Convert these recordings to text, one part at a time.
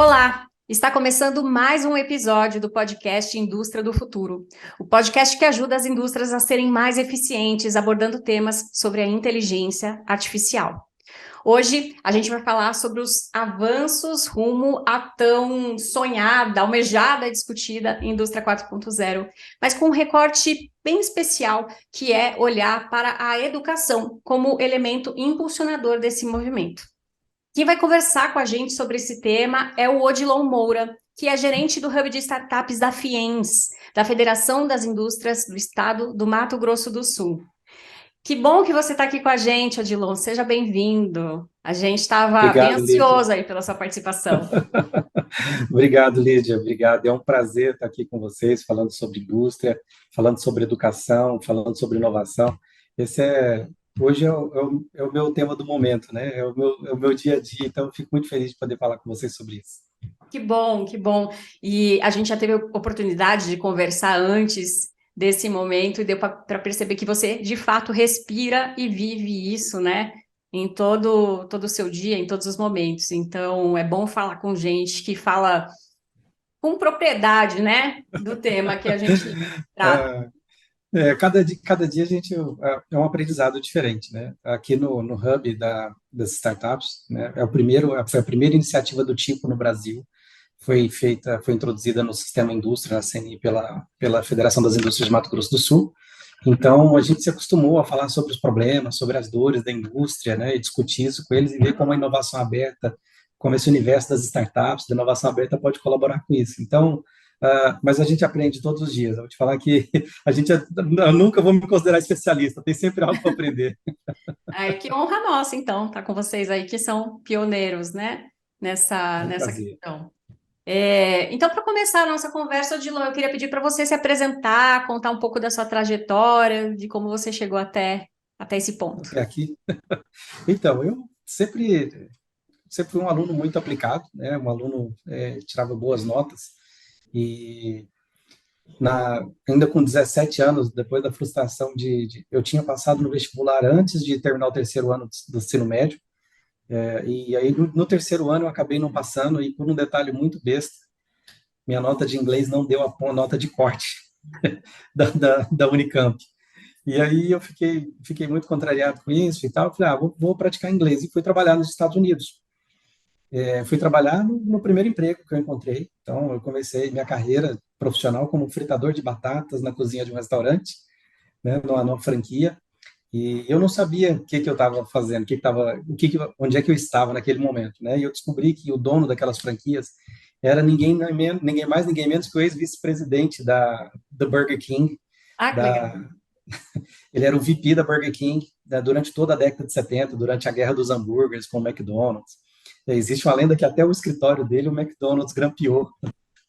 Olá! Está começando mais um episódio do podcast Indústria do Futuro, o podcast que ajuda as indústrias a serem mais eficientes, abordando temas sobre a inteligência artificial. Hoje a gente vai falar sobre os avanços rumo à tão sonhada, almejada e discutida Indústria 4.0, mas com um recorte bem especial, que é olhar para a educação como elemento impulsionador desse movimento. Quem vai conversar com a gente sobre esse tema é o Odilon Moura, que é gerente do Hub de Startups da FIENS, da Federação das Indústrias do Estado do Mato Grosso do Sul. Que bom que você está aqui com a gente, Odilon. Seja bem-vindo. A gente estava bem Obrigado, Lídia. ansioso aí pela sua participação. Obrigado, Lídia. Obrigado. É um prazer estar aqui com vocês, falando sobre indústria, falando sobre educação, falando sobre inovação. Hoje é o meu tema do momento, né? É o meu dia a dia, então eu fico muito feliz de poder falar com vocês sobre isso. Que bom, que bom. E a gente já teve a oportunidade de conversar antes desse momento e deu para perceber que você, de fato, respira e vive isso, né? Em todo o seu dia, em todos os momentos. Então, é bom falar com gente que fala com propriedade, né? Do tema que a gente trata. Cada dia a gente é um aprendizado diferente, né? Aqui no Hub das startups, né? Foi a primeira iniciativa do tipo no Brasil. Foi introduzida no Sistema Indústria, na CNI, pela Federação das Indústrias de Mato Grosso do Sul. Então, a gente se acostumou a falar sobre os problemas, sobre as dores da indústria, né, e discutir isso com eles e ver como a inovação aberta, como esse universo das startups, da inovação aberta pode colaborar com isso. Então, mas a gente aprende todos os dias. Eu vou te falar que eu nunca vou me considerar especialista, tem sempre algo para aprender. Ai, que honra nossa, então, estar com vocês aí que são pioneiros, né? É um Nessa prazer. questão. Então, para começar a nossa conversa, Odilon, eu queria pedir para você se apresentar, contar um pouco da sua trajetória, de como você chegou até esse ponto. Até aqui. Então, eu sempre fui um aluno muito aplicado, né? Um aluno tirava boas notas e ainda com 17 anos, depois da frustração eu tinha passado no vestibular antes de terminar o terceiro ano do ensino médio, e aí no terceiro ano eu acabei não passando e por um detalhe muito besta, minha nota de inglês não deu a nota de corte da Unicamp. E aí eu fiquei muito contrariado com isso e tal. Eu falei, vou praticar inglês. E fui trabalhar nos Estados Unidos. Fui trabalhar no primeiro emprego que eu encontrei. Então, eu comecei minha carreira profissional como fritador de batatas na cozinha de um restaurante, né, numa franquia. E eu não sabia o que eu estava fazendo, onde é que eu estava naquele momento, né? E eu descobri que o dono daquelas franquias era ninguém mais, ninguém menos que o ex-vice-presidente da Burger King, Ah, que legal. da, ele era o VP da Burger King, né, durante toda a década de 70, durante a guerra dos hambúrgueres com o McDonald's. Existe uma lenda que até o escritório dele, o McDonald's grampeou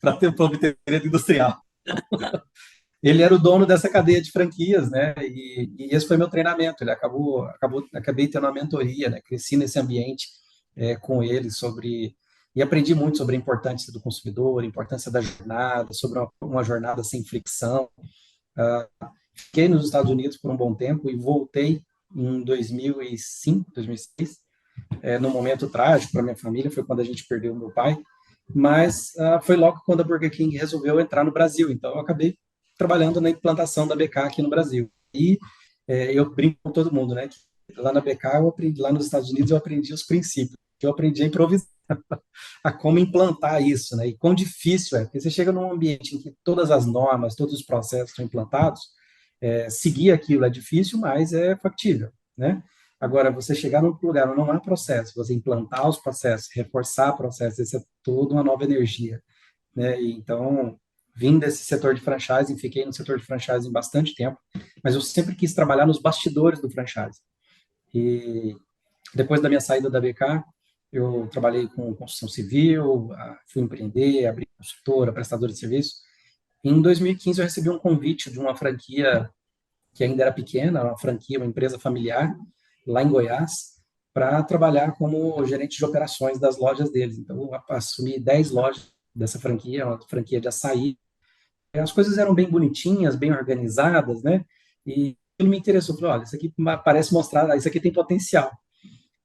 para obter direito industrial. Ele era o dono dessa cadeia de franquias, né? E esse foi meu treinamento. Acabei tendo uma mentoria, né? Cresci nesse ambiente com ele e aprendi muito sobre a importância do consumidor, a importância da jornada, sobre uma jornada sem fricção. Fiquei nos Estados Unidos por um bom tempo e voltei em 2005, 2006, num momento trágico para minha família, foi quando a gente perdeu meu pai, mas foi logo quando a Burger King resolveu entrar no Brasil, então eu acabei trabalhando na implantação da BK aqui no Brasil. E eu brinco com todo mundo, né? Que lá na BK eu aprendi, lá nos Estados Unidos eu aprendi os princípios, que eu aprendi a improvisar, a como implantar isso, né? E quão difícil é, porque você chega num ambiente em que todas as normas, todos os processos estão implantados, seguir aquilo é difícil, mas é factível, né? Agora, você chegar num lugar onde não há processo, você implantar os processos, reforçar processos, isso é toda uma nova energia, né? E então, vim desse setor de franchising, fiquei no setor de franchising bastante tempo, mas eu sempre quis trabalhar nos bastidores do franchising. E depois da minha saída da BK, eu trabalhei com construção civil, fui empreender, abri consultora, prestadora de serviço. Em 2015, eu recebi um convite de uma franquia que ainda era pequena, uma franquia, uma empresa familiar, lá em Goiás, para trabalhar como gerente de operações das lojas deles. Então, eu assumi 10 lojas dessa franquia, uma franquia de açaí. As coisas eram bem bonitinhas, bem organizadas, né? E ele me interessou, falou, olha, isso aqui parece mostrar, isso aqui tem potencial.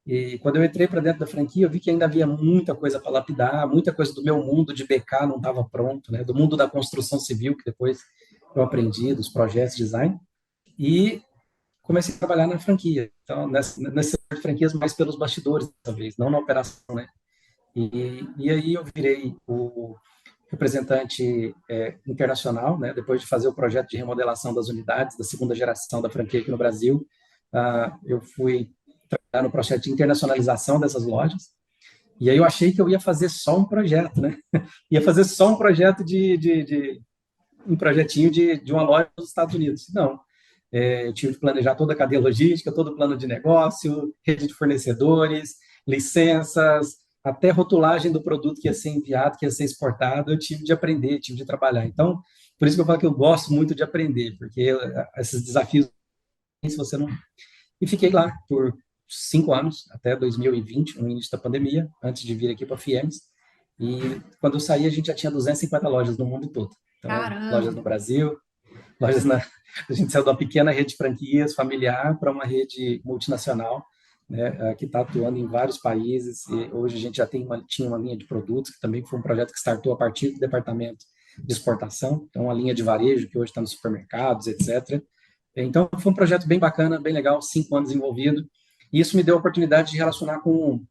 E quando eu entrei para dentro da franquia, eu vi que ainda havia muita coisa para lapidar, muita coisa do meu mundo de BK não estava pronto, né? Do mundo da construção civil, que depois eu aprendi, dos projetos de design, e comecei a trabalhar na franquia. Então, nessas franquias, mais pelos bastidores, talvez, não na operação, né? E aí eu virei o representante internacional, né? Depois de fazer o projeto de remodelação das unidades da segunda geração da franquia aqui no Brasil, eu fui trabalhar no projeto de internacionalização dessas lojas. E aí eu achei que eu ia fazer só um projeto, né? Ia fazer só um projeto um projetinho de uma loja nos Estados Unidos. Não. Eu tive que planejar toda a cadeia logística, todo o plano de negócio, rede de fornecedores, licenças, até rotulagem do produto que ia ser enviado, que ia ser exportado, eu tive de aprender, tive de trabalhar. Então, por isso que eu falo que eu gosto muito de aprender, porque esses desafios, se você não... E fiquei lá por 5 anos, até 2020, no início da pandemia, antes de vir aqui para a Fiemes. E quando eu saí, a gente já tinha 250 lojas no mundo todo. Então, lojas Caramba! no Brasil, lojas na... A gente saiu de uma pequena rede de franquias familiar para uma rede multinacional, né, que está atuando em vários países. E hoje a gente já tinha uma linha de produtos, que também foi um projeto que startou a partir do departamento de exportação, então uma linha de varejo que hoje está nos supermercados, etc. Então foi um projeto bem bacana, bem legal, 5 anos envolvido. E isso me deu a oportunidade de relacionar com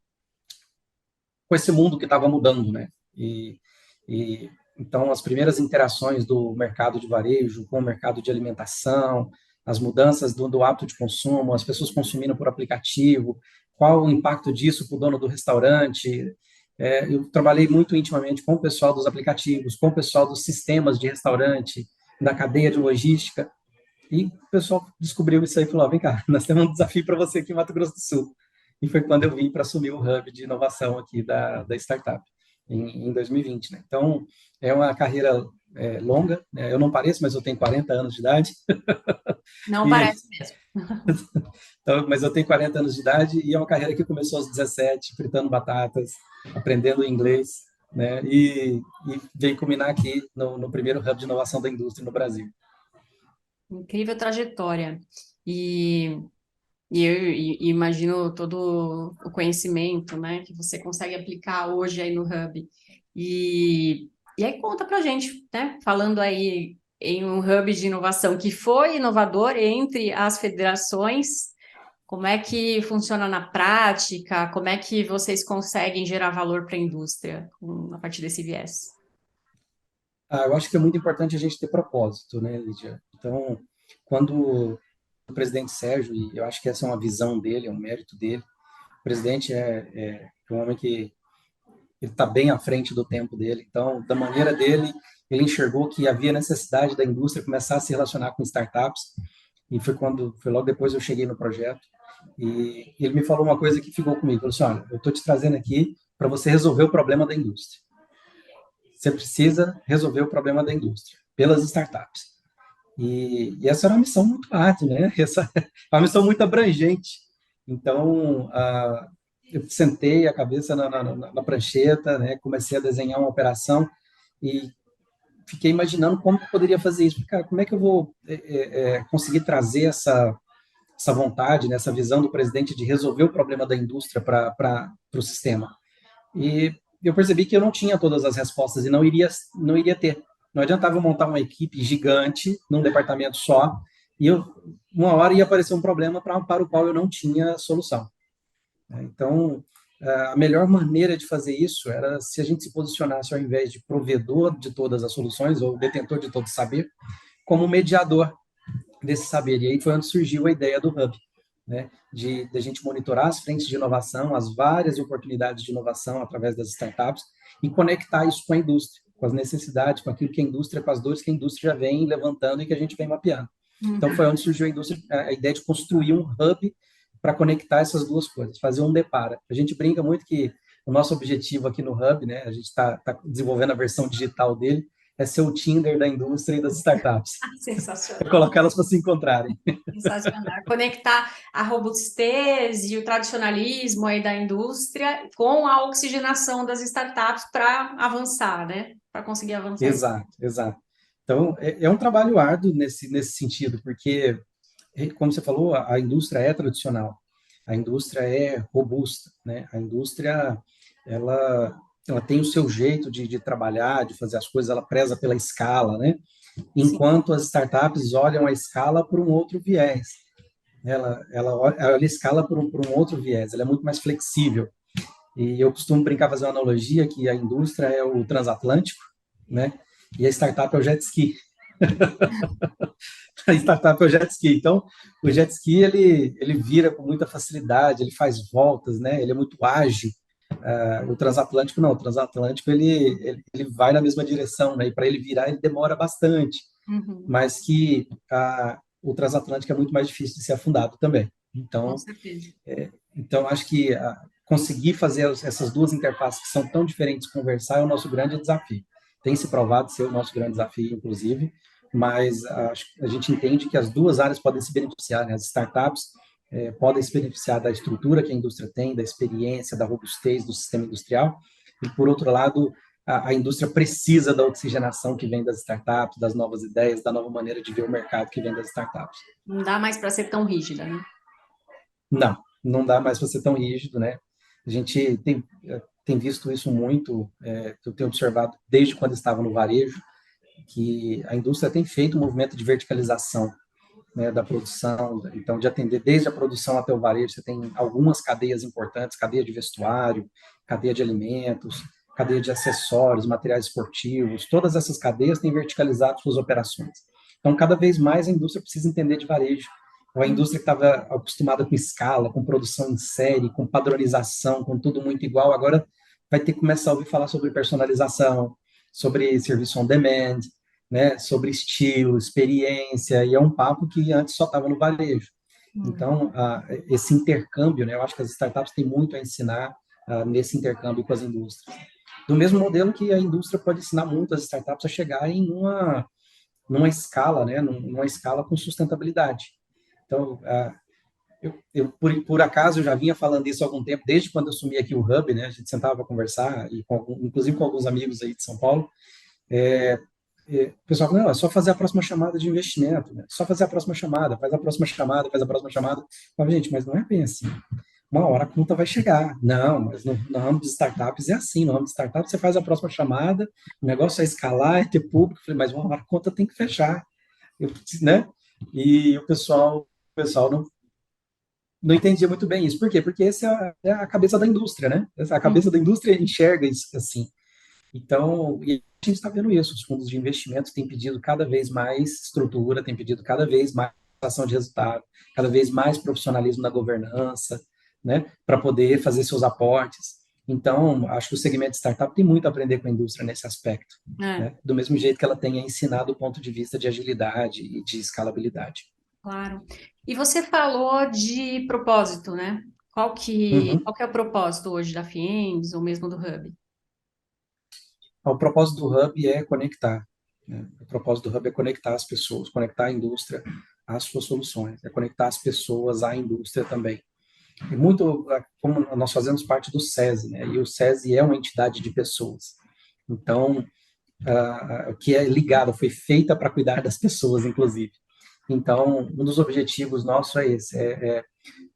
esse mundo que estava mudando, né? E então as primeiras interações do mercado de varejo com o mercado de alimentação, as mudanças do hábito de consumo, as pessoas consumindo por aplicativo, qual o impacto disso para o dono do restaurante. Eu trabalhei muito intimamente com o pessoal dos aplicativos, com o pessoal dos sistemas de restaurante, da cadeia de logística, e o pessoal descobriu isso aí e falou: vem cá, nós temos um desafio para você aqui em Mato Grosso do Sul. E foi quando eu vim para assumir o hub de inovação aqui da startup, em 2020. Né? Então, é uma carreira longa, né? Eu não pareço, mas eu tenho 40 anos de idade. Não E, parece mesmo. então, mas eu tenho 40 anos de idade e é uma carreira que começou aos 17, fritando batatas, aprendendo inglês, né? E veio culminar aqui no primeiro hub de inovação da indústria no Brasil. Incrível trajetória. E, e imagino todo o conhecimento, né, que você consegue aplicar hoje aí no Hub. E aí conta pra gente, né, falando aí em um hub de inovação que foi inovador entre as federações, como é que funciona na prática? Como é que vocês conseguem gerar valor para a indústria a partir desse viés? Eu acho que é muito importante a gente ter propósito, né, Lídia? Então, quando o presidente Sérgio, e eu acho que essa é uma visão dele, é um mérito dele, o presidente é um homem que ele está bem à frente do tempo dele. Então, da maneira dele, ele enxergou que havia necessidade da indústria começar a se relacionar com startups, e foi logo depois eu cheguei no projeto, e ele me falou uma coisa que ficou comigo, ele falou assim: olha, eu estou te trazendo aqui para você resolver o problema da indústria. Você precisa resolver o problema da indústria pelas startups. E essa era uma missão muito árdua, né? Essa é uma missão muito abrangente. Então, eu sentei a cabeça na prancheta, né? Comecei a desenhar uma operação e fiquei imaginando como que eu poderia fazer isso. Cara, como é que eu vou conseguir trazer essa vontade, né? Essa visão do presidente de resolver o problema da indústria para o sistema? E eu percebi que eu não tinha todas as respostas e não iria ter. Não adiantava eu montar uma equipe gigante num departamento só e uma hora ia aparecer um problema para o qual eu não tinha solução. Então, a melhor maneira de fazer isso era se a gente se posicionasse, ao invés de provedor de todas as soluções ou detentor de todo o saber, como mediador desse saber. E aí foi onde surgiu a ideia do Hub, né? De a gente monitorar as frentes de inovação, as várias oportunidades de inovação através das startups e conectar isso com a indústria, com as necessidades, com aquilo que a indústria, com as dores que a indústria já vem levantando e que a gente vem mapeando. Então foi onde surgiu a ideia de construir um hub para conectar essas duas coisas, fazer um depara. A gente brinca muito que o nosso objetivo aqui no Hub, né, a gente está desenvolvendo a versão digital dele, é ser o Tinder da indústria e das startups. É Sensacional. colocar elas para se encontrarem. Sensacional. Conectar a robustez e o tradicionalismo aí da indústria com a oxigenação das startups para avançar, né? Para conseguir avançar. Exato, exato. Então, é um trabalho árduo nesse sentido, porque, como você falou, a indústria é tradicional. A indústria é robusta, né? A indústria, ela tem o seu jeito de trabalhar, de fazer as coisas, ela preza pela escala, né? Sim. Enquanto as startups olham a escala por um outro viés. Ela olha a escala por um outro viés, ela é muito mais flexível. E eu costumo brincar, fazer uma analogia, que a indústria é o transatlântico, né? E a startup é o jet ski. A startup é o jet ski. Então, o jet ski, ele vira com muita facilidade, ele faz voltas, né? Ele é muito ágil. O transatlântico não, o transatlântico ele vai na mesma direção, né? E para ele virar, ele demora bastante. Uhum. Mas que o transatlântico é muito mais difícil de ser afundado também. Com Então, certeza. acho que conseguir fazer essas duas interfaces que são tão diferentes conversar é o nosso grande desafio. Tem se provado ser o nosso grande desafio, inclusive, mas a gente entende que as duas áreas podem se beneficiar, né? As startups podem se beneficiar da estrutura que a indústria tem, da experiência, da robustez do sistema industrial, e, por outro lado, a indústria precisa da oxigenação que vem das startups, das novas ideias, da nova maneira de ver o mercado que vem das startups. Não dá mais para ser tão rígida, né? Não, não dá mais para ser tão rígido, né? A gente tem visto isso muito, eu tenho observado desde quando estava no varejo, que a indústria tem feito um movimento de verticalização, né, da produção, então de atender desde a produção até o varejo. Você tem algumas cadeias importantes, cadeia de vestuário, cadeia de alimentos, cadeia de acessórios, materiais esportivos, todas essas cadeias têm verticalizado suas operações. Então, cada vez mais a indústria precisa entender de varejo. Então, a indústria que estava acostumada com escala, com produção em série, com padronização, com tudo muito igual, agora vai ter que começar a ouvir falar sobre personalização, sobre serviço on demand, né, sobre estilo, experiência, e é um papo que antes só estava no varejo. Então, esse intercâmbio, né, eu acho que as startups têm muito a ensinar nesse intercâmbio com as indústrias. Do mesmo modelo que a indústria pode ensinar muito as startups a chegarem numa escala, né, numa escala com sustentabilidade. Então, por acaso, eu já vinha falando isso há algum tempo, desde quando eu assumi aqui o Hub, né, a gente sentava para conversar, inclusive com alguns amigos aí de São Paulo. O pessoal fala, não, é só fazer a próxima chamada de investimento, né? Só fazer a próxima chamada, faz a próxima chamada, faz a próxima chamada. Falo, gente, mas não é bem assim. Uma hora a conta vai chegar. Não, mas no ramo de startups é assim. No ramo de startups você faz a próxima chamada, o negócio é escalar, é ter público. Falei, mas uma hora a conta tem que fechar. Né? E o pessoal não entendia muito bem isso. Por quê? Porque essa é a cabeça da indústria, né? A cabeça da indústria enxerga isso assim. Então, e a gente está vendo isso, os fundos de investimentos têm pedido cada vez mais estrutura, têm pedido cada vez mais ação de resultado, cada vez mais profissionalismo na governança, né, para poder fazer seus aportes. Então, acho que o segmento de startup tem muito a aprender com a indústria nesse aspecto, É, né, do mesmo jeito que ela tem ensinado o ponto de vista de agilidade e de escalabilidade. claro. E você falou de propósito, né? Uhum. Qual que é o propósito hoje da Fiendes ou mesmo do Hub? O propósito do Hub é conectar, né? O propósito do Hub é conectar as pessoas, conectar a indústria às suas soluções, é conectar as pessoas à indústria também. E muito, como nós fazemos parte do SESI, né? E o SESI é uma entidade de pessoas. Então, que é ligada, foi feita para cuidar das pessoas, inclusive. Então, um dos objetivos nossos é esse,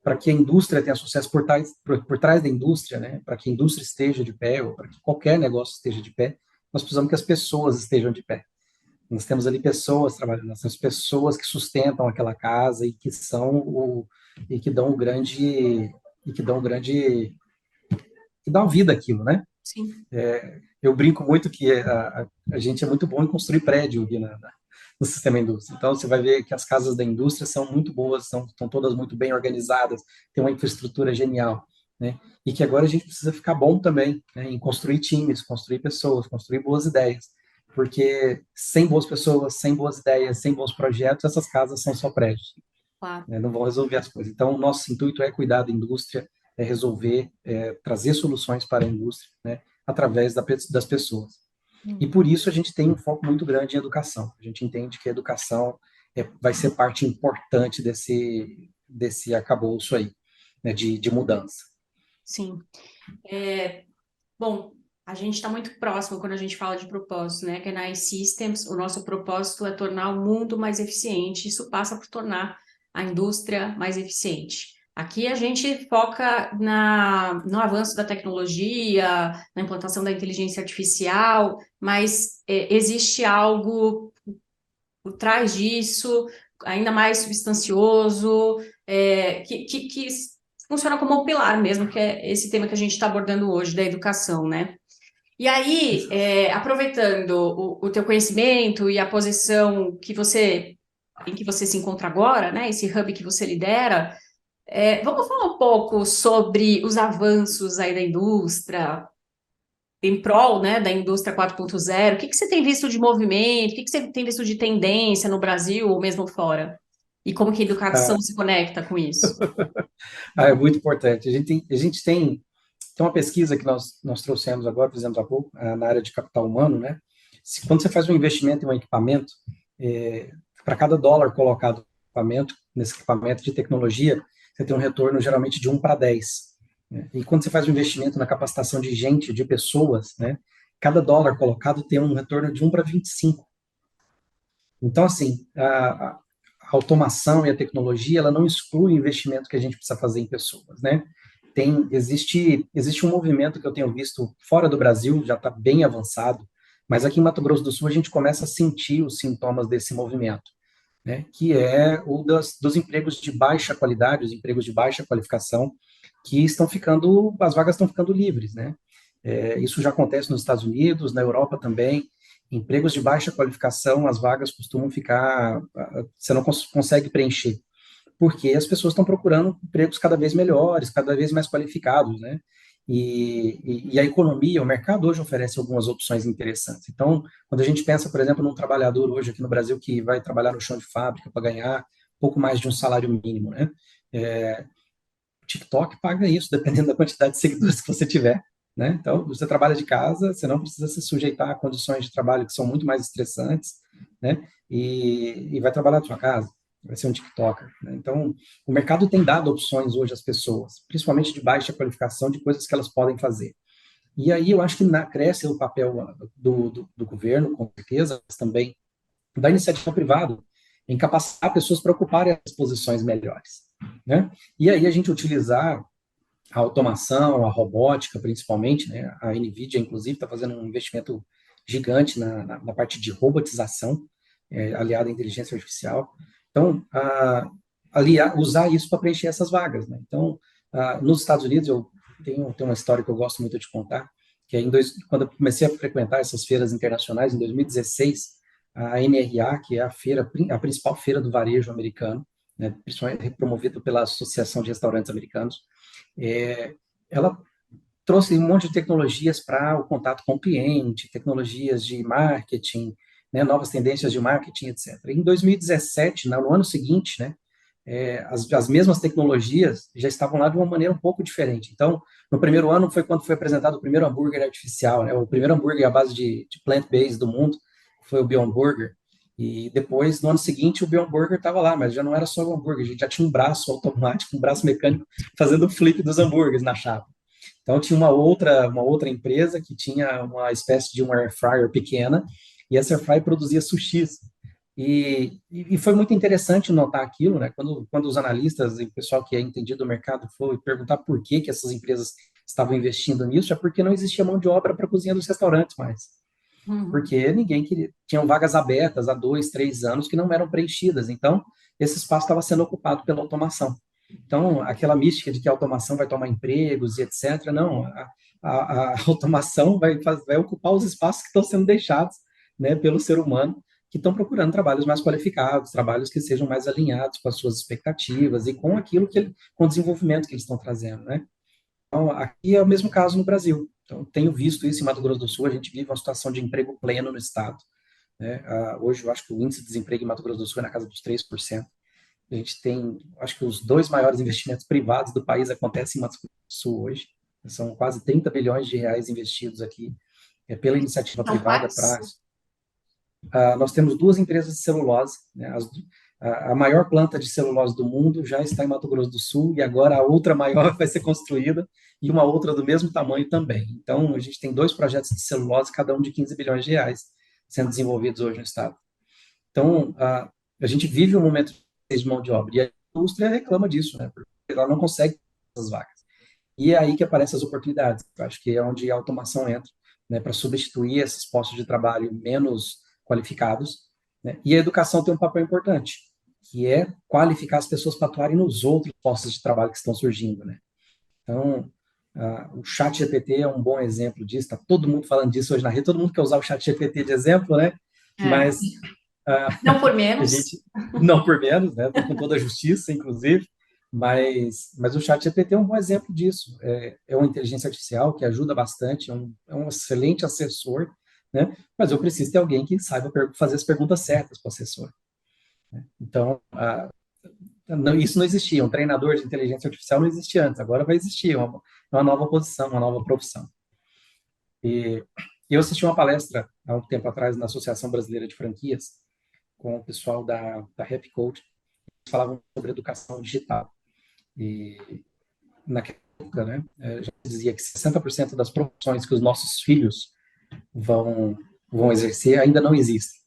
para que a indústria tenha sucesso por trás da indústria, né? Para que a indústria esteja de pé, ou para que qualquer negócio esteja de pé, nós precisamos que as pessoas estejam de pé. Nós temos ali pessoas trabalhando, nós temos pessoas que sustentam aquela casa e que são e que dão o grande e que dão o grande que dão vida àquilo, né? Sim. Eu brinco muito que a gente é muito bom em construir prédio aqui no sistema indústria. Então você vai ver que as casas da indústria são muito boas, estão todas muito bem organizadas, tem uma infraestrutura genial, né? E que agora a gente precisa ficar bom também, né, em construir times, construir pessoas, construir boas ideias, porque sem boas pessoas, sem boas ideias, sem bons projetos, essas casas são só prédios, Claro. né, não vão resolver as coisas. Então, o nosso intuito é cuidar da indústria, é resolver, trazer soluções para a indústria, né, através das pessoas. E por isso a gente tem um foco muito grande em educação. A gente entende que a educação vai ser parte importante desse arcabouço aí, né, de mudança. Sim. Bom, a gente está muito próximo quando a gente fala de propósito, né? Que na iSystems, o nosso propósito é tornar o mundo mais eficiente. Isso passa por tornar a indústria mais eficiente. Aqui a gente foca no avanço da tecnologia, na implantação da inteligência artificial, mas existe algo por trás disso, ainda mais substancioso, que funciona como um pilar mesmo, que é esse tema que a gente está abordando hoje, da educação, né? E aí, aproveitando o teu conhecimento e a posição em que você se encontra agora, né? Esse hub que você lidera, vamos falar um pouco sobre os avanços aí da indústria, em prol, né, da indústria 4.0. O que que você tem visto de movimento? O que que você tem visto de tendência no Brasil ou mesmo fora? E como que a educação Ah, se conecta com isso? é muito importante. Tem uma pesquisa que nós trouxemos agora, fizemos há pouco, na área de capital humano, né? Quando você faz um investimento em um equipamento, para cada dólar colocado nesse equipamento de tecnologia, você tem um retorno geralmente de 1 para 10. Né? E quando você faz um investimento na capacitação de gente, de pessoas, né? Cada dólar colocado tem um retorno de 1 para 25. Então, assim, a automação e a tecnologia, ela não exclui o investimento que a gente precisa fazer em pessoas, né? Existe um movimento que eu tenho visto fora do Brasil, já está bem avançado, mas aqui em Mato Grosso do Sul a gente começa a sentir os sintomas desse movimento, né? Que é dos empregos de baixa qualidade, os empregos de baixa qualificação, que as vagas estão ficando livres, né? Isso já acontece nos Estados Unidos, na Europa também. Empregos de baixa qualificação, as vagas costumam ficar, você não consegue preencher, porque as pessoas estão procurando empregos cada vez melhores, cada vez mais qualificados, né? E a economia, o mercado hoje oferece algumas opções interessantes. Então, quando a gente pensa, por exemplo, num trabalhador hoje aqui no Brasil que vai trabalhar no chão de fábrica para ganhar pouco mais de um salário mínimo, né? O TikTok paga isso, dependendo da quantidade de seguidores que você tiver, né? Então, você trabalha de casa, você não precisa se sujeitar a condições de trabalho que são muito mais estressantes, né? E vai trabalhar da sua casa, vai ser um TikToker, né? Então, o mercado tem dado opções hoje às pessoas, principalmente de baixa qualificação, de coisas que elas podem fazer. E aí eu acho que cresce o papel do governo, com certeza, mas também da iniciativa privada, em capacitar pessoas para ocuparem as posições melhores, né? E aí a gente utilizar a automação, a robótica, principalmente, né? A NVIDIA, inclusive, está fazendo um investimento gigante na parte de robotização, aliada à inteligência artificial. Então, usar isso para preencher essas vagas, né? Então, nos Estados Unidos, eu tenho uma história que eu gosto muito de contar, que é quando eu comecei a frequentar essas feiras internacionais, em 2016, a NRA, que é a principal feira do varejo americano, né, principalmente promovida pela Associação de Restaurantes Americanos, ela trouxe um monte de tecnologias para o contato com o cliente, tecnologias de marketing, né, novas tendências de marketing, etc. Em 2017, no ano seguinte, né, as mesmas tecnologias já estavam lá de uma maneira um pouco diferente. Então, no primeiro ano foi quando foi apresentado o primeiro hambúrguer artificial, né, o primeiro hambúrguer à base de plant-based do mundo, foi o Beyond Burger. E depois, no ano seguinte, o Beyond Burger estava lá, mas já não era só o hambúrguer, a gente já tinha um braço automático, um braço mecânico fazendo o flip dos hambúrgueres na chapa. Então, tinha uma outra empresa que tinha uma espécie de um air fryer pequena, e essa air fryer produzia sushis. E foi muito interessante notar aquilo, né? Quando os analistas e o pessoal que é entendido do mercado foi perguntar por que essas empresas estavam investindo nisso, é porque não existia mão de obra para a cozinha dos restaurantes mais. Uhum. Porque ninguém queria. Tinham vagas abertas há 2, 3 anos que não eram preenchidas. Então, esse espaço estava sendo ocupado pela automação. Então, aquela mística de que a automação vai tomar empregos e etc., não. A automação vai ocupar os espaços que estão sendo deixados, né, pelo ser humano, que estão procurando trabalhos mais qualificados, trabalhos que sejam mais alinhados com as suas expectativas e com com o desenvolvimento que eles estão trazendo, né? Então, aqui é o mesmo caso no Brasil. Então, tenho visto isso em Mato Grosso do Sul, a gente vive uma situação de emprego pleno no estado, né? Hoje, eu acho que o índice de desemprego em Mato Grosso do Sul é na casa dos 3%. A gente tem, acho que os dois maiores investimentos privados do país acontecem em Mato Grosso do Sul hoje. São quase 30 bilhões de reais investidos aqui, pela iniciativa São privada quais? para nós temos duas empresas de celulose, né? A maior planta de celulose do mundo já está em Mato Grosso do Sul e agora a outra maior vai ser construída e uma outra do mesmo tamanho também. Então, a gente tem dois projetos de celulose, cada um de 15 bilhões de reais, sendo desenvolvidos hoje no estado. Então, a gente vive um momento de mão de obra e a indústria reclama disso, né? ela não consegue essas vagas. E é aí que aparecem as oportunidades. Eu acho que é onde a automação entra, né, para substituir esses postos de trabalho menos qualificados, né? E a educação tem um papel importante, que é qualificar as pessoas para atuarem nos outros postos de trabalho que estão surgindo, né? Então, o chat GPT é um bom exemplo disso, está todo mundo falando disso hoje na rede, todo mundo quer usar o chat GPT de exemplo, né? É. Mas Não por a menos. gente, não por menos, né? Com toda a justiça, inclusive, mas o chat GPT é um bom exemplo disso. É uma inteligência artificial que ajuda bastante, é um excelente assessor, né? Mas eu preciso ter alguém que saiba fazer as perguntas certas para o assessor. Então, não, isso não existia. Um treinador de inteligência artificial não existia antes, agora vai existir uma nova posição, uma nova profissão. E eu assisti uma palestra há um tempo atrás na Associação Brasileira de Franquias, com o pessoal da Happy Code, que falavam sobre educação digital. E naquela época, né, já dizia que 60% das profissões que os nossos filhos vão, vão exercer ainda não existem.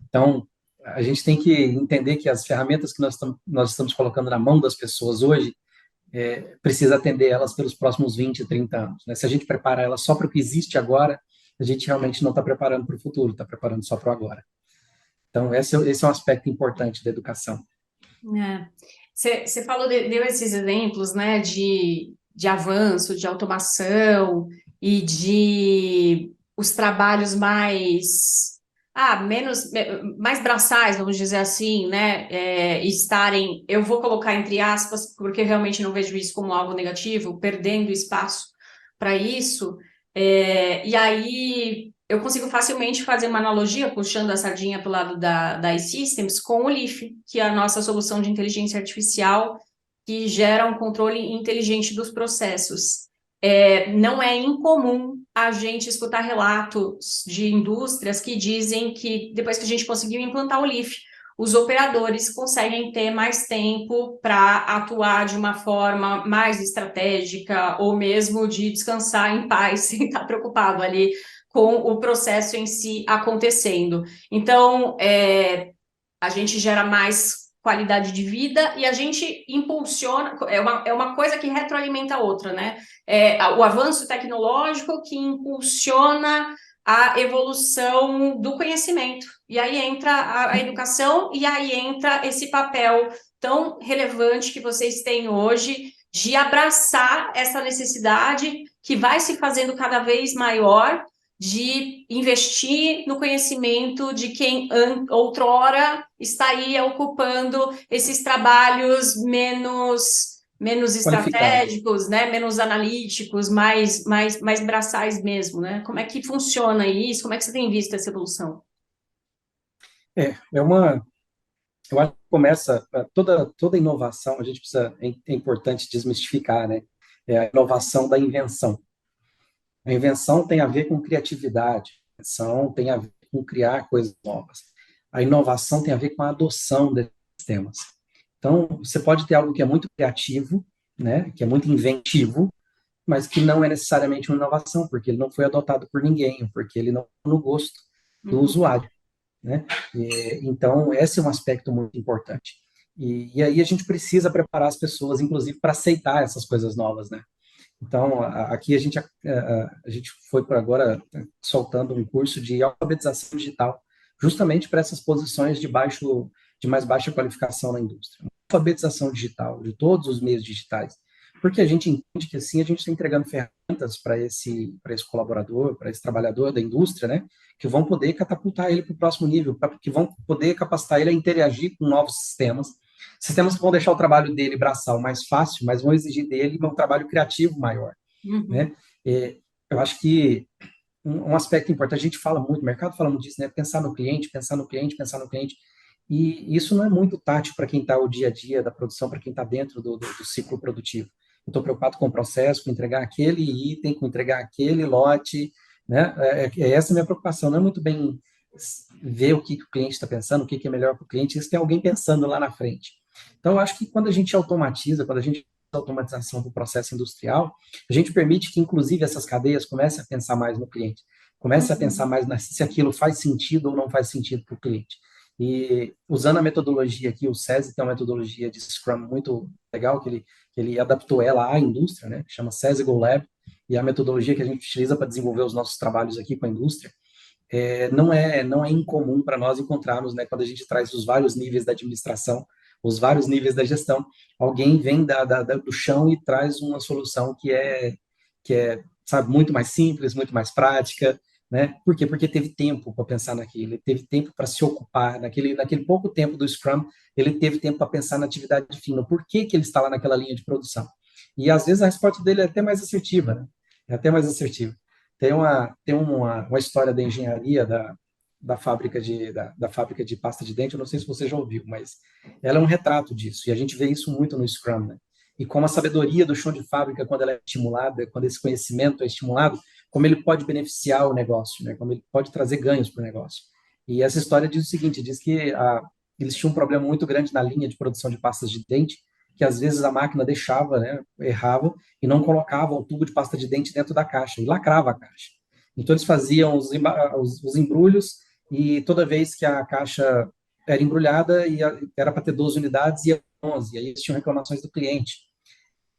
Então, a gente tem que entender que as ferramentas que nós estamos colocando na mão das pessoas hoje, precisa atender elas pelos próximos 20, 30 anos. Né? Se a gente prepara elas só para o que existe agora, a gente realmente não está preparando para o futuro, está preparando só para o agora. Então, esse é um aspecto importante da educação. Você falou, deu esses exemplos, né, de avanço, de automação e de os trabalhos mais braçais, vamos dizer assim, né, estarem, eu vou colocar entre aspas, porque eu realmente não vejo isso como algo negativo, perdendo espaço para isso, e aí eu consigo facilmente fazer uma analogia, puxando a sardinha para o lado da iSystems, com o Leaf, que é a nossa solução de inteligência artificial que gera um controle inteligente dos processos. Não é incomum a gente escutar relatos de indústrias que dizem que depois que a gente conseguiu implantar o Leaf, os operadores conseguem ter mais tempo para atuar de uma forma mais estratégica ou mesmo de descansar em paz, sem estar preocupado ali com o processo em si acontecendo. Então, a gente gera mais qualidade de vida e a gente impulsiona, é uma coisa que retroalimenta a outra, né? O avanço tecnológico que impulsiona a evolução do conhecimento. E aí entra a educação e aí entra esse papel tão relevante que vocês têm hoje de abraçar essa necessidade que vai se fazendo cada vez maior de investir no conhecimento de quem outrora estaria ocupando esses trabalhos menos Qualificado. estratégicos, né, menos analíticos, mais braçais mesmo, né? Como é que funciona isso? Como é que você tem visto essa evolução? Eu acho que começa, toda inovação, a gente precisa, é importante desmistificar, né? É a inovação da invenção. A invenção tem a ver com criatividade, a invenção tem a ver com criar coisas novas. A inovação tem a ver com a adoção desses sistemas. Então, você pode ter algo que é muito criativo, né, que é muito inventivo, mas que não é necessariamente uma inovação, porque ele não foi adotado por ninguém, porque ele não é no gosto do usuário, né? Então, esse é um aspecto muito importante. E aí a gente precisa preparar as pessoas, inclusive, para aceitar essas coisas novas, né? Então, aqui a gente foi por agora soltando um curso de alfabetização digital, justamente para essas posições de mais baixa qualificação na indústria. Alfabetização digital, de todos os meios digitais. Porque a gente entende que assim a gente está entregando ferramentas para esse colaborador, para esse trabalhador da indústria, né, que vão poder catapultar ele para o próximo nível, que vão poder capacitar ele a interagir com novos sistemas que vão deixar o trabalho dele braçal mais fácil, mas vão exigir dele um trabalho criativo maior, né? Eu acho que um aspecto importante, a gente fala muito, o mercado fala muito disso, né? Pensar no cliente, pensar no cliente, pensar no cliente, e isso não é muito tátil para quem está o dia a dia da produção, para quem está dentro do ciclo produtivo. Eu estou preocupado com o processo, com entregar aquele item, com entregar aquele lote, né? Essa é a minha preocupação, não é muito bem ver o que o cliente está pensando, o que é melhor para o cliente, isso tem alguém pensando lá na frente. Então, eu acho que quando a gente automatiza, quando a gente faz a automatização do processo industrial, a gente permite que, inclusive, essas cadeias comecem a pensar mais no cliente, comecem a pensar mais se aquilo faz sentido ou não faz sentido para o cliente. E usando a metodologia aqui, o SESI tem uma metodologia de Scrum muito legal, que ele adaptou ela à indústria, né? Que chama SESI Go Lab, e é a metodologia que a gente utiliza para desenvolver os nossos trabalhos aqui com a indústria. Não é incomum para nós encontrarmos, né, quando a gente traz os vários níveis da administração, os vários níveis da gestão, alguém vem do chão e traz uma solução que é, sabe, muito mais simples, muito mais prática, né? Por quê? Porque teve tempo para pensar naquilo, ele teve tempo para se ocupar, naquele pouco tempo do Scrum, ele teve tempo para pensar na atividade fina, por que que ele está lá naquela linha de produção. E às vezes a resposta dele é até mais assertiva, né? É até mais assertiva. Tem uma história da engenharia da fábrica de pasta de dente, eu não sei se você já ouviu, mas ela é um retrato disso, e a gente vê isso muito no Scrum, né? E como a sabedoria do chão de fábrica, quando ela é estimulada, quando esse conhecimento é estimulado, como ele pode beneficiar o negócio, né? Como ele pode trazer ganhos para o negócio. E essa história diz o seguinte, diz que eles tinham um problema muito grande na linha de produção de pastas de dente, que às vezes a máquina deixava, né, errava, e não colocava o tubo de pasta de dente dentro da caixa, e lacrava a caixa. Então eles faziam os embrulhos, e toda vez que a caixa era embrulhada, era para ter 12 unidades, e ia 11, e aí eles tinham reclamações do cliente.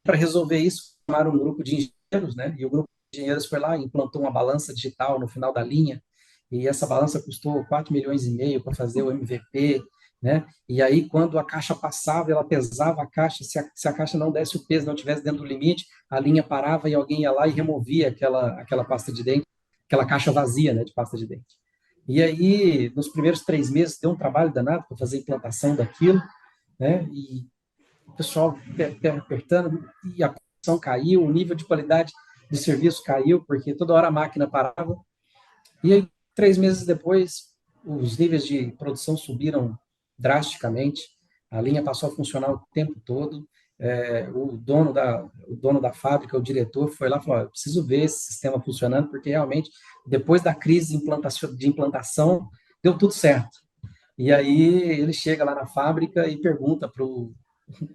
Para resolver isso, chamaram um grupo de engenheiros, né? E o grupo de engenheiros foi lá e implantou uma balança digital no final da linha, e essa balança custou 4,5 milhões para fazer o MVP, né? E aí, quando a caixa passava, ela pesava a caixa, se a caixa não desse o peso, não tivesse dentro do limite, a linha parava e alguém ia lá e removia aquela pasta de dente, aquela caixa vazia, né, de pasta de dente. E aí, nos primeiros 3 meses, deu um trabalho danado para fazer a implantação daquilo, né? E o pessoal apertando, e a produção caiu, o nível de qualidade de serviço caiu, porque toda hora a máquina parava. E aí, 3 meses depois, os níveis de produção subiram drasticamente, a linha passou a funcionar o tempo todo. O dono da fábrica, o diretor, foi lá e falou: "Eu preciso ver esse sistema funcionando, porque realmente, depois da crise de implantação deu tudo certo." E aí ele chega lá na fábrica e pergunta para o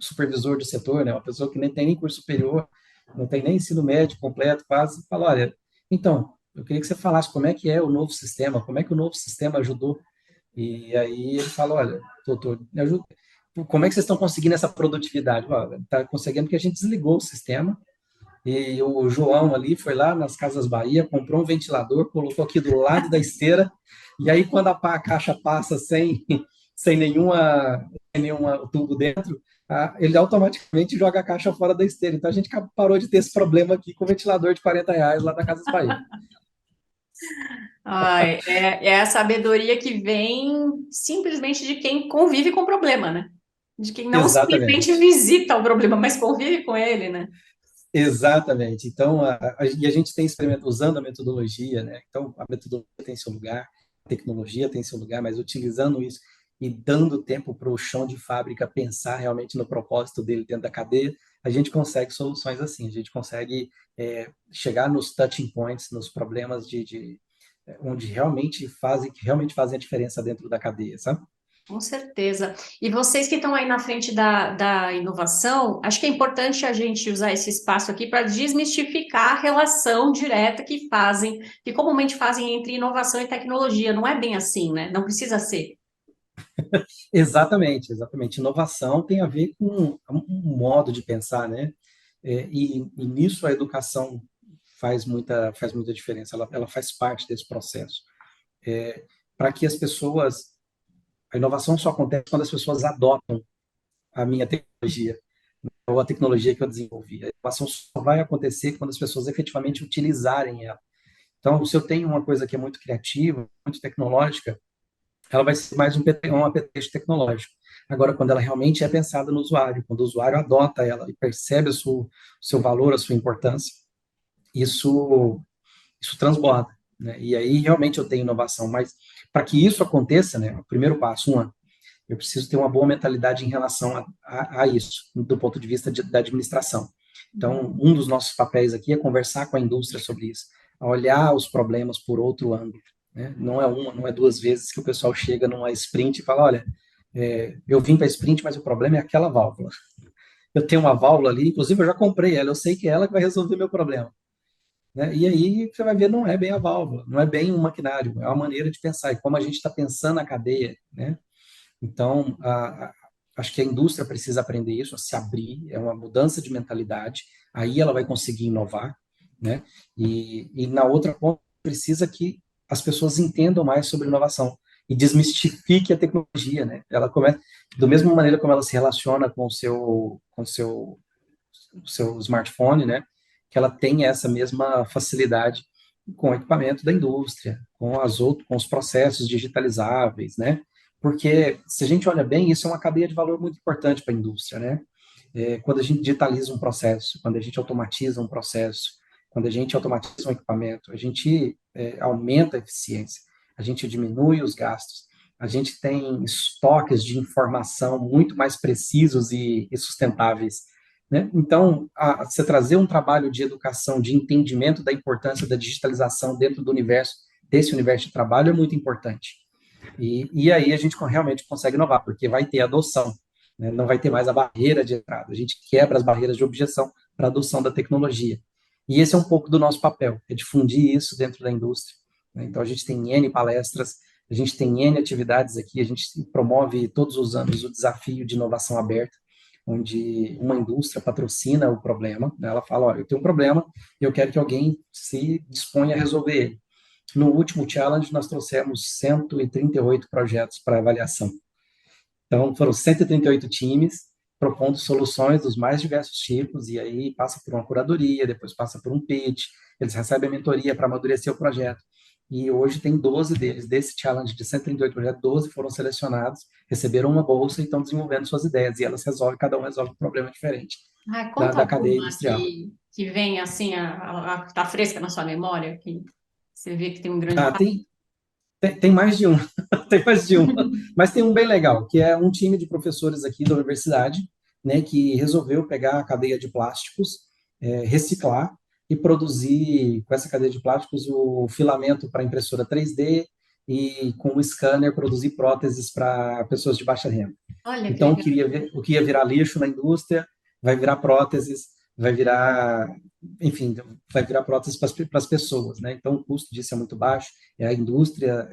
supervisor do setor, né, uma pessoa que nem tem nem curso superior, não tem nem ensino médio completo, quase, fala: "Olha, então, eu queria que você falasse como é que é o novo sistema, como é que o novo sistema ajudou." E aí ele fala: "Olha, doutor, me ajuda. Como é que vocês estão conseguindo essa produtividade?" Está conseguindo porque a gente desligou o sistema, e o João ali foi lá nas Casas Bahia, comprou um ventilador, colocou aqui do lado da esteira, e aí quando a caixa passa sem nenhuma tubo dentro, ele automaticamente joga a caixa fora da esteira. Então a gente parou de ter esse problema aqui com o ventilador de R$ 40 lá da Casas Bahia. Ai, é a sabedoria que vem simplesmente de quem convive com o problema, né? De quem não simplesmente Exatamente. visita o problema, mas convive com ele, né? Exatamente. Então, e a gente tem experimentado usando a metodologia, né? Então, a metodologia tem seu lugar, a tecnologia tem seu lugar, mas utilizando isso e dando tempo para o chão de fábrica pensar realmente no propósito dele dentro da cadeia, a gente consegue soluções assim, a gente consegue chegar nos touching points, nos problemas onde que realmente fazem a diferença dentro da cadeia, sabe? Com certeza. E vocês que estão aí na frente da inovação, acho que é importante a gente usar esse espaço aqui para desmistificar a relação direta que comumente fazem entre inovação e tecnologia. Não é bem assim, né? Não precisa ser. Exatamente, exatamente. Inovação tem a ver com um modo de pensar, né? E nisso a educação faz muita diferença, ela faz parte desse processo. Para que as pessoas. A inovação só acontece quando as pessoas adotam a minha tecnologia, ou a tecnologia que eu desenvolvi. A inovação só vai acontecer quando as pessoas efetivamente utilizarem ela. Então, se eu tenho uma coisa que é muito criativa, muito tecnológica, ela vai ser mais um apetite tecnológico. Agora, quando ela realmente é pensada no usuário, quando o usuário adota ela e percebe o seu valor, a sua importância, isso transborda, né? E aí realmente eu tenho inovação, mas para que isso aconteça, né, o primeiro passo, eu preciso ter uma boa mentalidade em relação a isso, do ponto de vista da administração. Então, um dos nossos papéis aqui é conversar com a indústria sobre isso, a olhar os problemas por outro ângulo, né? Não é uma, não é duas vezes que o pessoal chega numa sprint e fala: "Olha, eu vim para a sprint, mas o problema é aquela válvula. Eu tenho uma válvula ali, inclusive eu já comprei ela, eu sei que é ela que vai resolver meu problema." Né? E aí você vai ver, não é bem a válvula, não é bem um maquinário, é uma maneira de pensar, e como a gente está pensando a cadeia, né? Então, acho que a indústria precisa aprender isso, a se abrir, é uma mudança de mentalidade, aí ela vai conseguir inovar, né? E na outra ponta, precisa que as pessoas entendam mais sobre inovação e desmistifique a tecnologia, né? Ela começa, da mesma maneira como ela se relaciona com o seu smartphone, né? Que ela tenha essa mesma facilidade com o equipamento da indústria, com os processos digitalizáveis, né? Porque, se a gente olha bem, isso é uma cadeia de valor muito importante para a indústria, né? Quando a gente digitaliza um processo, quando a gente automatiza um processo, quando a gente automatiza um equipamento, a gente aumenta a eficiência, a gente diminui os gastos, a gente tem estoques de informação muito mais precisos e sustentáveis, né? Então, você trazer um trabalho de educação, de entendimento da importância da digitalização dentro desse universo de trabalho é muito importante. E aí a gente realmente consegue inovar, porque vai ter adoção, né? Não vai ter mais a barreira de entrada. A gente quebra as barreiras de objeção para a adoção da tecnologia. E esse é um pouco do nosso papel, é difundir isso dentro da indústria, né? Então a gente tem N palestras, a gente tem N atividades aqui, a gente promove todos os anos o desafio de inovação aberta, onde uma indústria patrocina o problema, né? Ela fala, olha, eu tenho um problema e eu quero que alguém se disponha a resolver ele. No último challenge, nós trouxemos 138 projetos para avaliação. Então, foram 138 times propondo soluções dos mais diversos tipos, e aí passa por uma curadoria, depois passa por um pitch, eles recebem a mentoria para amadurecer o projeto. E hoje tem 12 deles, desse challenge de 138 projetos, 12 foram selecionados, receberam uma bolsa e estão desenvolvendo suas ideias, e elas resolvem, cada um resolve um problema diferente Conta da cadeia alguma industrial. que vem assim, tá fresca na sua memória, que você vê que tem um grande Ah, impacto. tem mais de um, tem mais de um, mas tem um bem legal, que é um time de professores aqui da universidade, né, que resolveu pegar a cadeia de plásticos, reciclar e produzir com essa cadeia de plásticos o filamento para impressora 3D e com o scanner produzir próteses para pessoas de baixa renda. Olha que Então, legal. o que ia virar lixo na indústria vai virar próteses, vai virar, enfim, vai virar próteses para as pessoas, né? Então, o custo disso é muito baixo, é a indústria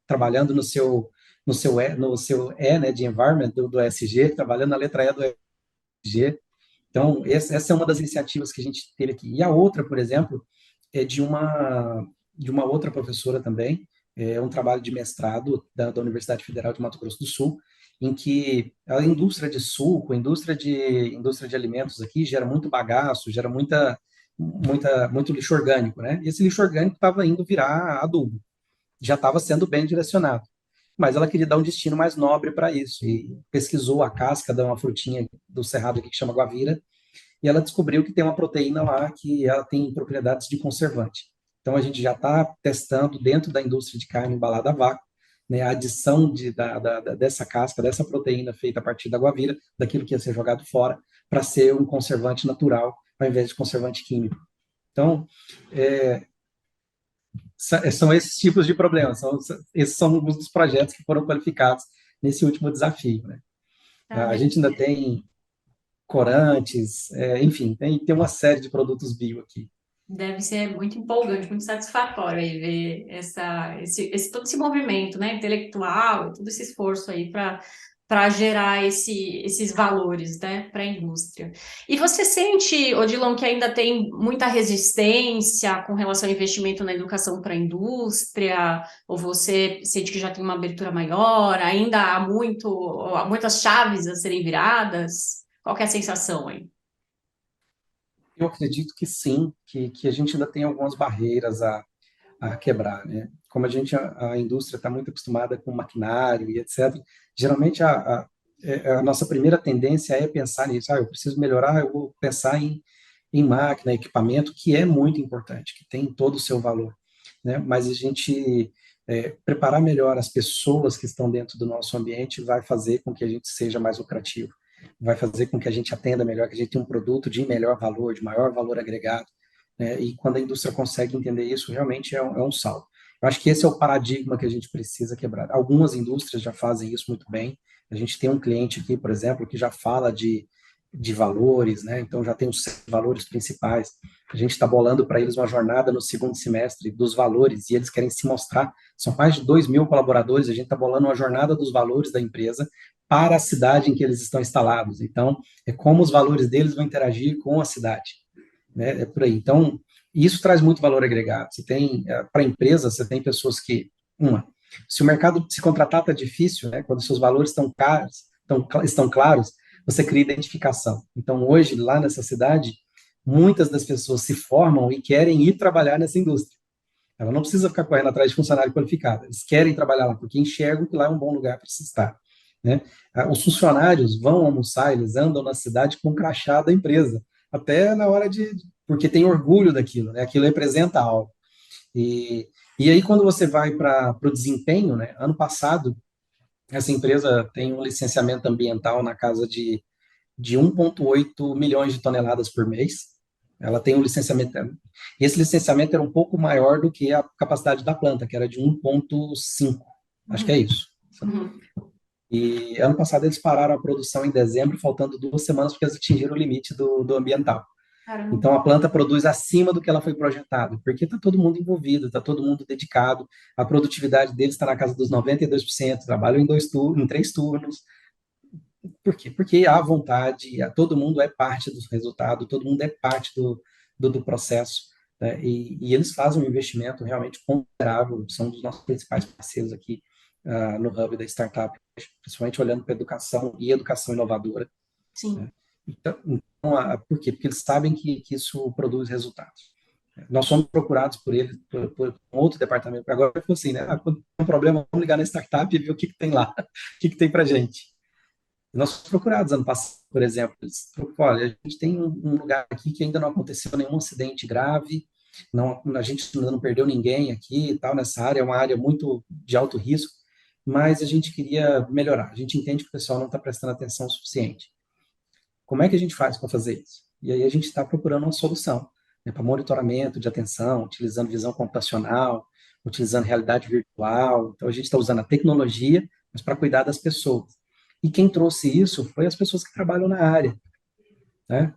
trabalhando no seu E, né, de environment do ESG, trabalhando na letra E do ESG. Então, essa é uma das iniciativas que a gente teve aqui. E a outra, por exemplo, é de uma outra professora também, é um trabalho de mestrado da Universidade Federal de Mato Grosso do Sul, em que a indústria de suco, a indústria de alimentos aqui gera muito bagaço, gera muito lixo orgânico, né? E esse lixo orgânico estava indo virar adubo, já estava sendo bem direcionado. Mas ela queria dar um destino mais nobre para isso, e pesquisou a casca de uma frutinha do cerrado aqui que chama guavira, e ela descobriu que tem uma proteína lá que ela tem propriedades de conservante. Então a gente já está testando dentro da indústria de carne embalada a vácuo, né, a adição dessa casca, dessa proteína feita a partir da guavira, daquilo que ia ser jogado fora, para ser um conservante natural, ao invés de conservante químico. Então, são esses tipos de problemas, esses são alguns dos projetos que foram qualificados nesse último desafio, né? Ah, A gente ainda tem corantes, enfim, tem uma série de produtos bio aqui. deve ser muito empolgante, muito satisfatório aí ver todo esse movimento, né, intelectual, todo esse esforço aí para gerar esses valores, né, para a indústria. E você sente, Odilon, que ainda tem muita resistência com relação ao investimento na educação para a indústria? Ou você sente que já tem uma abertura maior? Ainda há muitas chaves a serem viradas? Qual que é a sensação aí? Eu acredito que sim, que a gente ainda tem algumas barreiras a quebrar, né? Como a indústria está muito acostumada com maquinário e etc., geralmente a nossa primeira tendência é pensar nisso. Eu preciso melhorar, eu vou pensar em máquina, equipamento, que é muito importante, que tem todo o seu valor, né? Mas a gente preparar melhor as pessoas que estão dentro do nosso ambiente vai fazer com que a gente seja mais lucrativo, vai fazer com que a gente atenda melhor, que a gente tenha um produto de melhor valor, de maior valor agregado, né? E quando a indústria consegue entender isso, realmente é um salto. Eu acho que esse é o paradigma que a gente precisa quebrar. Algumas indústrias já fazem isso muito bem. A gente tem um cliente aqui, por exemplo, que já fala de valores, né? Então já tem os valores principais. A gente está bolando para eles uma jornada no segundo semestre dos valores e eles querem se mostrar. São mais de 2.000 colaboradores. A gente está bolando uma jornada dos valores da empresa para a cidade em que eles estão instalados. Então, é como os valores deles vão interagir com a cidade, né? É por aí. Então, isso traz muito valor agregado. Você tem, para a empresa, você tem pessoas que, se o mercado se contratar está difícil, né? Quando seus valores estão caros, estão claros, você cria identificação. Então, hoje, lá nessa cidade, muitas das pessoas se formam e querem ir trabalhar nessa indústria. Ela não precisa ficar correndo atrás de funcionário qualificado. Eles querem trabalhar lá, porque enxergam que lá é um bom lugar para se estar, né? Os funcionários vão almoçar, eles andam na cidade com o crachá da empresa, até na hora de... porque tem orgulho daquilo, né? Aquilo representa algo. E aí, quando você vai para o desempenho, né? Ano passado, essa empresa tem um licenciamento ambiental na casa de 1,8 milhões de toneladas por mês. Ela tem um licenciamento. E esse licenciamento era um pouco maior do que a capacidade da planta, que era de 1,5. Acho que é isso. Uhum. E ano passado eles pararam a produção em dezembro, faltando 2 semanas, porque eles atingiram o limite do ambiental. Caramba. Então a planta produz acima do que ela foi projetada, porque está todo mundo envolvido, está todo mundo dedicado, a produtividade deles está na casa dos 92%, trabalham em 3 turnos. Por quê? Porque há vontade, todo mundo é parte do resultado, todo mundo é parte do processo, né? E eles fazem um investimento realmente considerável, são um dos nossos principais parceiros aqui no Hub da Startup, principalmente olhando para educação e educação inovadora, Sim. né? Então, por quê? Porque eles sabem que isso produz resultados. Nós somos procurados por eles, por um outro departamento. Agora, eu assim, né? Quando tem um problema, vamos ligar na startup e ver o que tem lá, o que tem para gente. Nossos procurados ano passado, por exemplo, eles falaram, olha, a gente tem um lugar aqui que ainda não aconteceu nenhum acidente grave, não, a gente ainda não perdeu ninguém aqui e tal, nessa área, é uma área muito de alto risco, mas a gente queria melhorar. A gente entende que o pessoal não está prestando atenção o suficiente. Como é que a gente faz para fazer isso? E aí a gente está procurando uma solução, né, para monitoramento de atenção, utilizando visão computacional, utilizando realidade virtual. Então a gente está usando a tecnologia, mas para cuidar das pessoas. E quem trouxe isso foi as pessoas que trabalham na área, né?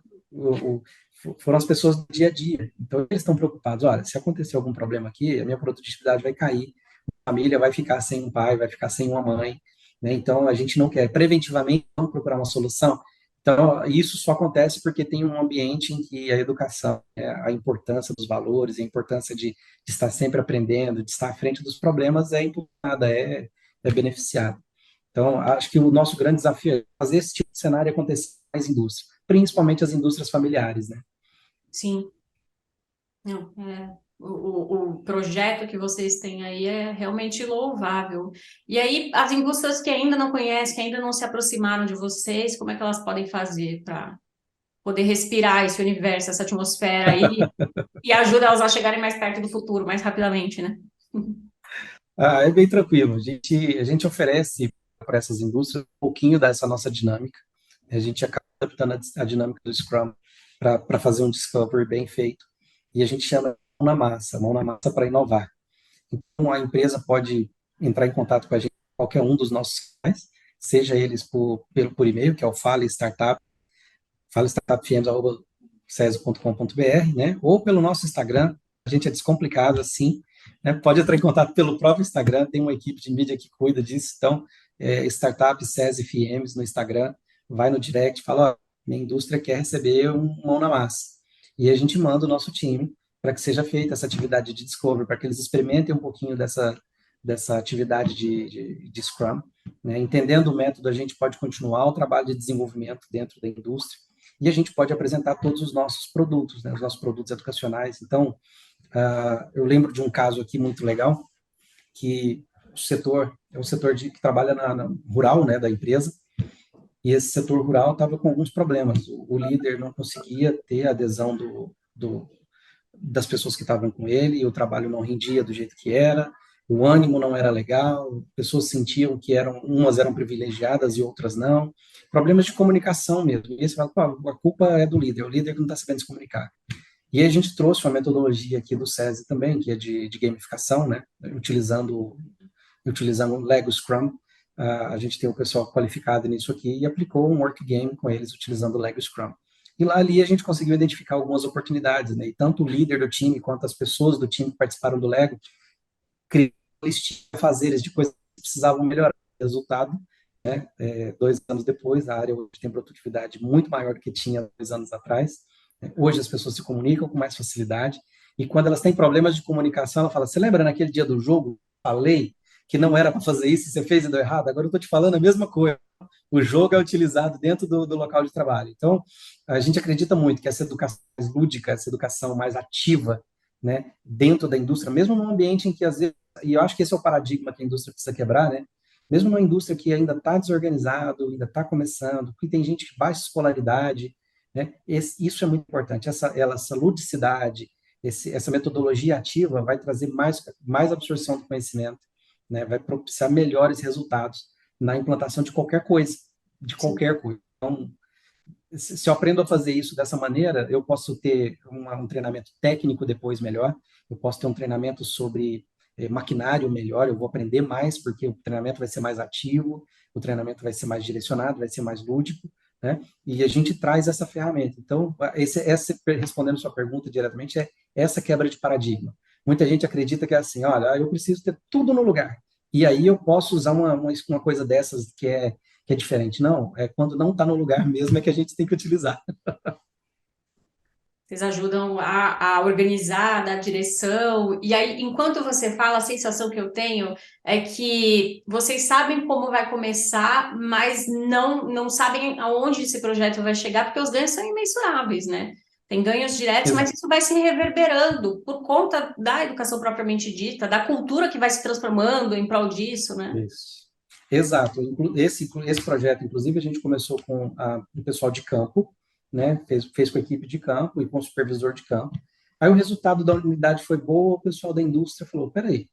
Foram as pessoas do dia a dia. Então eles estão preocupados. Olha, se acontecer algum problema aqui, a minha produtividade vai cair, a família vai ficar sem um pai, vai ficar sem uma mãe, né? Então a gente não quer preventivamente não procurar uma solução. Então isso só acontece porque tem um ambiente em que a educação, a importância dos valores, a importância de estar sempre aprendendo, de estar à frente dos problemas é impulsionada, é beneficiada. Então, acho que o nosso grande desafio é fazer esse tipo de cenário acontecer nas indústrias, principalmente as indústrias familiares, né? Sim. Não, o projeto que vocês têm aí é realmente louvável. E aí, as indústrias que ainda não conhecem, que ainda não se aproximaram de vocês, como é que elas podem fazer para poder respirar esse universo, essa atmosfera aí, e ajuda elas a chegarem mais perto do futuro, mais rapidamente, né? É bem tranquilo. A gente oferece para essas indústrias um pouquinho dessa nossa dinâmica. A gente acaba adaptando a dinâmica do Scrum para fazer um discovery bem feito. E a gente chama mão na massa para inovar. Então, a empresa pode entrar em contato com a gente, qualquer um dos nossos canais, seja eles por e-mail, que é o Fale Startup, falestartupfms@ceso.com.br, né? Ou pelo nosso Instagram, a gente é descomplicado assim, né? Pode entrar em contato pelo próprio Instagram, tem uma equipe de mídia que cuida disso, então, Startup SES FMs no Instagram, vai no direct, fala, ó, minha indústria quer receber um mão na massa. E a gente manda o nosso time para que seja feita essa atividade de discovery, para que eles experimentem um pouquinho dessa atividade de Scrum, né? Entendendo o método, a gente pode continuar o trabalho de desenvolvimento dentro da indústria, e a gente pode apresentar todos os nossos produtos, né, os nossos produtos educacionais. Então, eu lembro de um caso aqui muito legal, que o setor é um setor que trabalha na rural, né, da empresa, e esse setor rural estava com alguns problemas. O líder não conseguia ter a adesão das pessoas que estavam com ele, e o trabalho não rendia do jeito que era, o ânimo não era legal, pessoas sentiam que umas eram privilegiadas e outras não, problemas de comunicação mesmo. E aí você fala, pô, a culpa é do líder, o líder que não está sabendo se comunicar. E aí a gente trouxe uma metodologia aqui do SESI também, que é de gamificação, né, utilizando o Lego Scrum, a gente tem o pessoal qualificado nisso aqui e aplicou um workgame com eles utilizando o Lego Scrum. E lá ali a gente conseguiu identificar algumas oportunidades, né? E tanto o líder do time quanto as pessoas do time que participaram do Lego criaram listinhas de fazeres de coisas que precisavam melhorar. Resultado, 2 anos depois, a área hoje tem produtividade muito maior do que tinha 2 anos atrás. Hoje as pessoas se comunicam com mais facilidade e quando elas têm problemas de comunicação, ela fala: você lembra naquele dia do jogo, falei que não era para fazer isso, você fez e deu errado? Agora eu estou te falando a mesma coisa. O jogo é utilizado dentro do local de trabalho. Então, a gente acredita muito que essa educação mais lúdica, essa educação mais ativa, né, dentro da indústria, mesmo num ambiente em que, às vezes, e eu acho que esse é o paradigma que a indústria precisa quebrar, né, mesmo numa indústria que ainda está desorganizado, ainda está começando, que tem gente de baixa escolaridade, né, isso é muito importante, essa ludicidade, essa metodologia ativa vai trazer mais absorção do conhecimento, né, vai propiciar melhores resultados na implantação de qualquer coisa, de Sim. qualquer coisa. Então, se eu aprendo a fazer isso dessa maneira, eu posso ter um treinamento técnico depois melhor, eu posso ter um treinamento sobre maquinário melhor, eu vou aprender mais, porque o treinamento vai ser mais ativo, o treinamento vai ser mais direcionado, vai ser mais lúdico, né? E a gente traz essa ferramenta. Então, respondendo sua pergunta diretamente, é essa quebra de paradigma. Muita gente acredita que é assim: olha, eu preciso ter tudo no lugar, e aí eu posso usar uma coisa dessas que é diferente. Não, é quando não está no lugar mesmo é que a gente tem que utilizar. Vocês ajudam a organizar, a dar direção. E aí, enquanto você fala, a sensação que eu tenho é que vocês sabem como vai começar, mas não sabem aonde esse projeto vai chegar, porque os ganhos são imensuráveis, né? Tem ganhos diretos, mas Exato. isso vai se reverberando por conta da educação propriamente dita, da cultura que vai se transformando em prol disso, né? Isso. Exato. Esse projeto, inclusive, a gente começou com o pessoal de campo, né? Fez com a equipe de campo e com o supervisor de campo. Aí o resultado da unidade foi boa, o pessoal da indústria falou: peraí,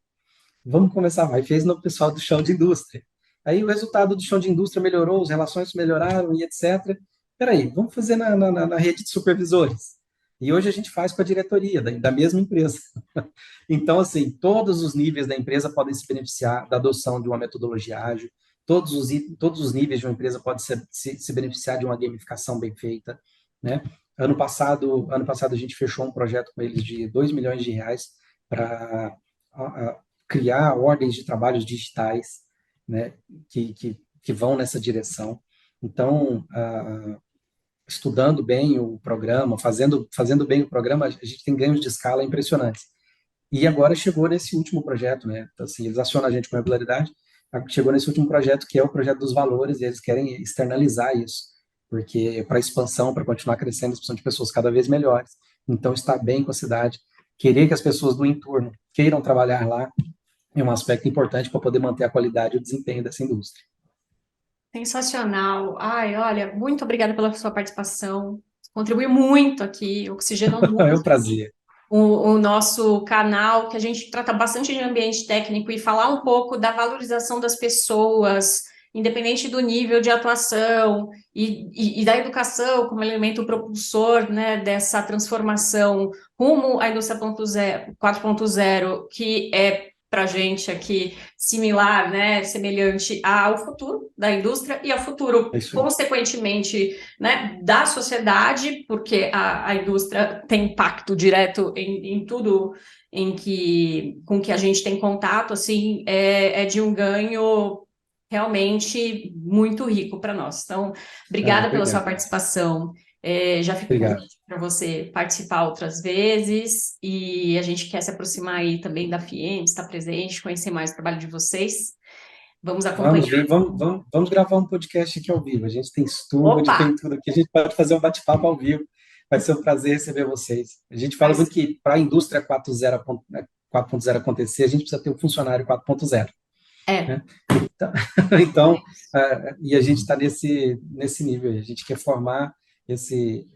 vamos começar, vai. Fez no pessoal do chão de indústria. Aí o resultado do chão de indústria melhorou, as relações melhoraram e etc. Peraí, vamos fazer na rede de supervisores. E hoje a gente faz com a diretoria da mesma empresa. Então, assim, todos os níveis da empresa podem se beneficiar da adoção de uma metodologia ágil, todos os níveis de uma empresa podem se beneficiar de uma gamificação bem feita, né? Ano passado a gente fechou um projeto com eles de R$ 2 milhões para criar ordens de trabalhos digitais, né, que vão nessa direção. Então, estudando bem o programa, fazendo bem o programa, a gente tem ganhos de escala impressionantes. E agora chegou nesse último projeto, né? Então, assim, eles acionam a gente com regularidade. Chegou nesse último projeto, que é o projeto dos valores, e eles querem externalizar isso, porque para expansão, para continuar crescendo, eles precisam de pessoas cada vez melhores. Então, estar bem com a cidade, querer que as pessoas do entorno queiram trabalhar lá, é um aspecto importante para poder manter a qualidade e o desempenho dessa indústria. Sensacional. Ai, olha, muito obrigada pela sua participação. Contribuiu muito aqui, oxigenou É muito um prazer. o nosso canal, que a gente trata bastante de ambiente técnico e falar um pouco da valorização das pessoas, independente do nível de atuação e da educação como elemento propulsor, né, dessa transformação rumo à indústria 4.0, que é para a gente aqui similar, né, semelhante ao futuro da indústria e ao futuro, É isso aí. consequentemente, né, da sociedade, porque a indústria tem impacto direto em tudo com que a gente tem contato, assim, é de um ganho realmente muito rico para nós. Então, obrigada pela sua Obrigado. participação. Já fica o Obrigado. convite para você participar outras vezes e a gente quer se aproximar aí também da FIEM, estar presente, conhecer mais o trabalho de vocês. Vamos Vamos acompanhar. ver, vamos gravar um podcast aqui ao vivo. A gente tem estúdio, Opa! tem tudo aqui. A gente pode fazer um bate-papo ao vivo. Vai ser um prazer receber vocês. A gente fala Mas, muito que para a indústria 4.0 acontecer, a gente precisa ter um funcionário 4.0, é, né? Então, então e a gente está nesse nível. A gente quer formar esse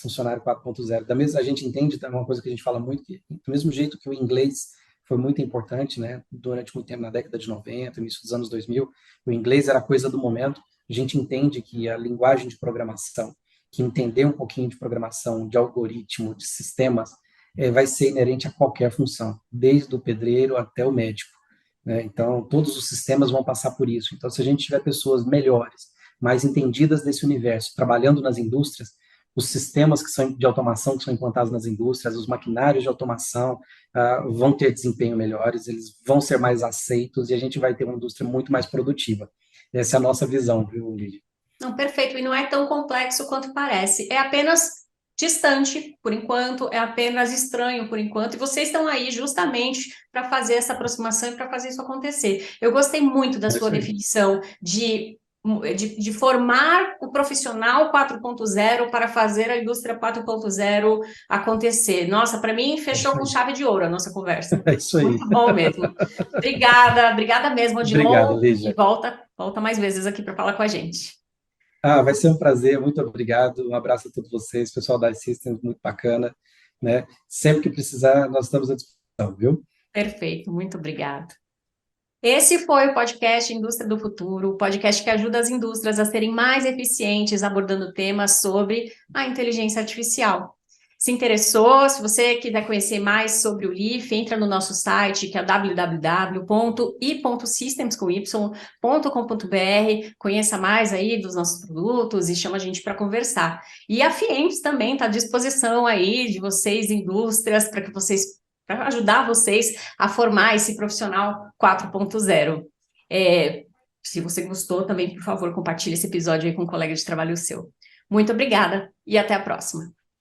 funcionário 4.0. A gente entende, é uma coisa que a gente fala muito, que do mesmo jeito que o inglês foi muito importante, né, durante muito tempo, na década de 90, início dos anos 2000, o inglês era a coisa do momento. A gente entende que a linguagem de programação, que entender um pouquinho de programação, de algoritmo, de sistemas, vai ser inerente a qualquer função, desde o pedreiro até o médico. né? Então, todos os sistemas vão passar por isso. Então, se a gente tiver pessoas melhores, mais entendidas desse universo, trabalhando nas indústrias, os sistemas que são de automação que são implantados nas indústrias, os maquinários de automação, vão ter desempenho melhores, eles vão ser mais aceitos e a gente vai ter uma indústria muito mais produtiva. Essa é a nossa visão, viu, Lídia? Não, perfeito. E não é tão complexo quanto parece. É apenas distante, por enquanto, é apenas estranho, por enquanto, e vocês estão aí justamente para fazer essa aproximação e para fazer isso acontecer. Eu gostei muito da É sua isso aí. definição de formar o profissional 4.0 para fazer a indústria 4.0 acontecer. Nossa, para mim, É fechou isso com aí. chave de ouro a nossa conversa. É isso aí. Muito bom mesmo. Obrigada, obrigada mesmo, Obrigado, Odilon, e Lídia. volta mais vezes aqui para falar com a gente. Vai ser um prazer, muito obrigado. Um abraço a todos vocês, pessoal da iSystems, muito bacana, né? Sempre que precisar, nós estamos à disposição, viu? Perfeito, muito obrigada. Esse foi o podcast Indústria do Futuro, o podcast que ajuda as indústrias a serem mais eficientes, abordando temas sobre a inteligência artificial. Se interessou, se você quiser conhecer mais sobre o LIF, entra no nosso site, que é www.i.systems.com.br, conheça mais aí dos nossos produtos e chama a gente para conversar. E a Fientes também está à disposição aí de vocês, indústrias, para ajudar vocês a formar esse profissional 4.0. Se você gostou, também, por favor, compartilhe esse episódio aí com um colega de trabalho seu. Muito obrigada e até a próxima.